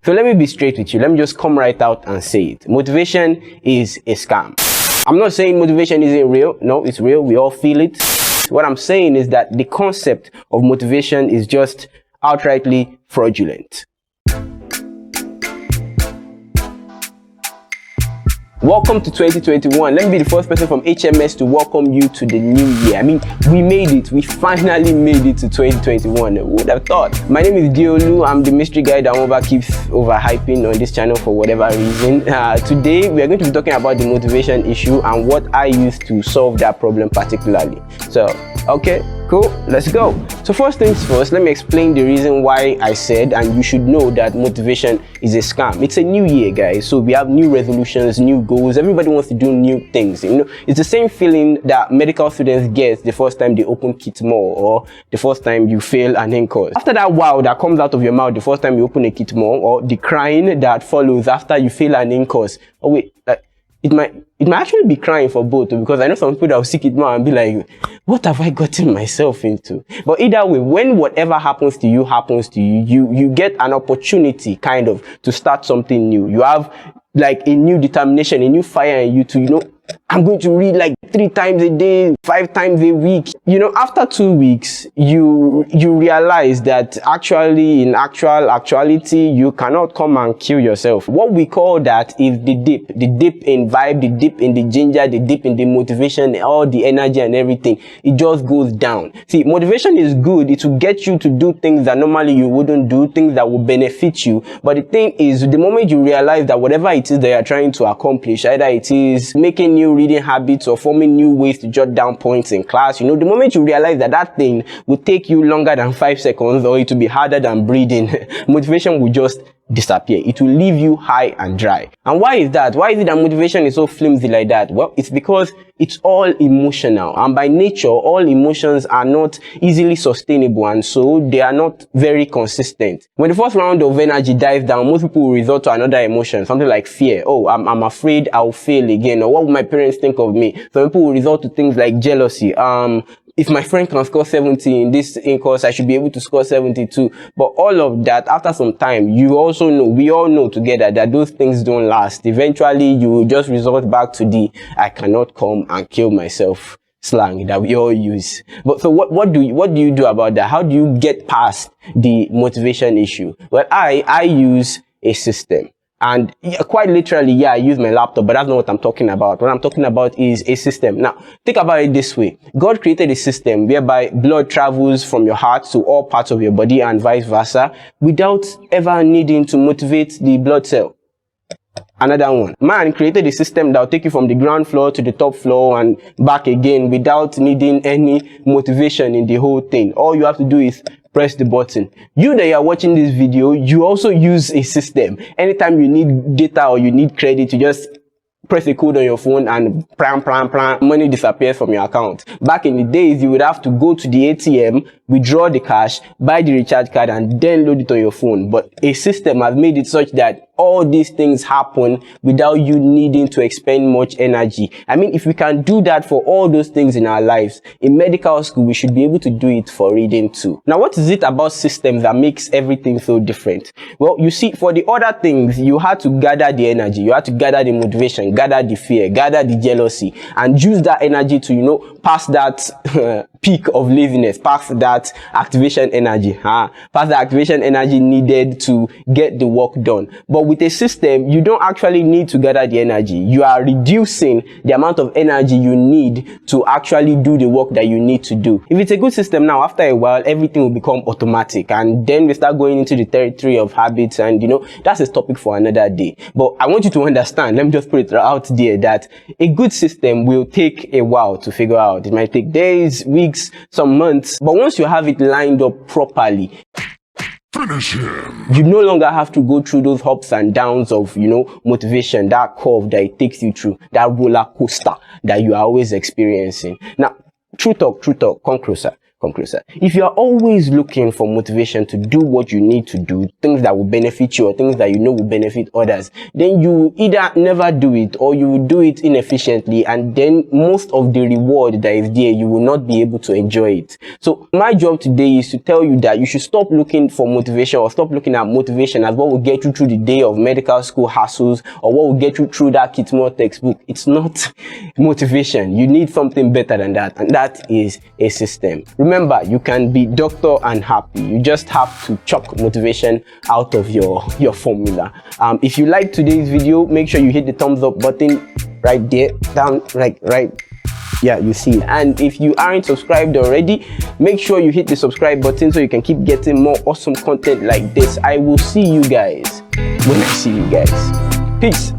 So let me be straight with you. Let me just come right out and say it. Motivation is a scam. I'm not saying motivation isn't real. No, it's real. We all feel it. What I'm saying is that the concept of motivation is just outrightly fraudulent. Welcome to 2021. Let me be the first person from HMS to welcome you to the new year. I mean, we made it. We finally made it to 2021. Who would have thought? My name is Deolu. I'm the mystery guy that keeps overhyping on this channel for whatever reason. Today, we are going to be talking about the motivation issue and what I use to solve that problem particularly. So, okay, cool. Let's go. So first things first, let me explain the reason why I said, and you should know that motivation is a scam. It's a new year, guys. So we have new resolutions, new goals. Everybody wants to do new things. You know, it's the same feeling that medical students get the first time they open kit more, or the first time you fail an NCORS. After that wow that comes out of your mouth the first time you open a kit more, or the crying that follows after you fail an NCORS. Oh wait, it might actually be crying for both, because I know some people that will see it more and be like, what have I gotten myself into? But either way, when whatever happens to you, you get an opportunity kind of to start something new. You have like a new determination, a new fire in you to, you know, I'm going to read like 3 times a day, 5 times a week. You know, after 2 weeks, you realize that actually, in actuality, you cannot come and kill yourself. What we call that is the dip in vibe, the dip in the ginger, the dip in the motivation, all the energy and everything. It just goes down. See, motivation is good. It will get you to do things that normally you wouldn't do, things that will benefit you. But the thing is, the moment you realize that whatever it is that you're trying to accomplish, either it is making new reading habits or forming new ways to jot down points in class, you know, the moment you realize that that thing will take you longer than 5 seconds, or it will be harder than breathing, motivation will just disappear. It will leave you high and dry. And why is that? Why is it that motivation is so flimsy like that? Well, it's because it's all emotional, and by nature, all emotions are not easily sustainable, and so they are not very consistent. When the first round of energy dies down, most people will resort to another emotion, something like fear. Oh, I'm afraid I'll fail again, or what will my parents think of me? Some people will resort to things like jealousy. If my friend can score 70 in this course, I should be able to score 72. But all of that, after some time, you also know, we all know together that those things don't last. Eventually, you will just resort back to the I cannot come and kill myself slang that we all use. But so what do you do about that? How do you get past the motivation issue? Well, I use a system. And quite literally, yeah, I use my laptop, but that's not what I'm talking about. What I'm talking about is a system. Now, think about it this way. God created a system whereby blood travels from your heart to all parts of your body and vice versa without ever needing to motivate the blood cell. Another one. Man created a system that will take you from the ground floor to the top floor and back again without needing any motivation in the whole thing. All you have to do is press the button. You that are watching this video, you also use a system. Anytime you need data or you need credit, you just press a code on your phone and money disappears from your account. Back in the days, you would have to go to the ATM, withdraw the cash, buy the recharge card, and then load it on your phone. But a system has made it such that all these things happen without you needing to expend much energy. I mean, if we can do that for all those things in our lives, in medical school, we should be able to do it for reading too. Now, what is it about systems that makes everything so different? Well, you see, for the other things, you had to gather the energy, you had to gather the motivation, gather the fear, gather the jealousy, and use that energy to, you know, pass that peak of laziness, pass that activation energy, pass the activation energy needed to get the work done. But with a system, you don't actually need to gather the energy. You are reducing the amount of energy you need to actually do the work that you need to do. If it's a good system now, after a while, everything will become automatic, and then we start going into the territory of habits, and you know, that's a topic for another day. But I want you to understand, let me just put it out there, that a good system will take a while to figure out. It might take days, weeks, some months, but once you have it lined up properly, finish him. You no longer have to go through those ups and downs of, you know, motivation, that curve that it takes you through, that roller coaster that you are always experiencing. Now, true talk, come closer. Come closer. If you are always looking for motivation to do what you need to do, things that will benefit you or things that you know will benefit others, then you either never do it or you will do it inefficiently, and then most of the reward that is there, you will not be able to enjoy it. So my job today is to tell you that you should stop looking for motivation or stop looking at motivation as what will get you through the day of medical school hassles or what will get you through that Kitmore textbook. It's not motivation. You need something better than that, and that is a system. Remember, you can be doctor and happy. You just have to chuck motivation out of your formula. If you like today's video, make sure you hit the thumbs up button right there, down, right, yeah, you see it. And if you aren't subscribed already, make sure you hit the subscribe button so you can keep getting more awesome content like this. I will see you guys when I see you guys. Peace.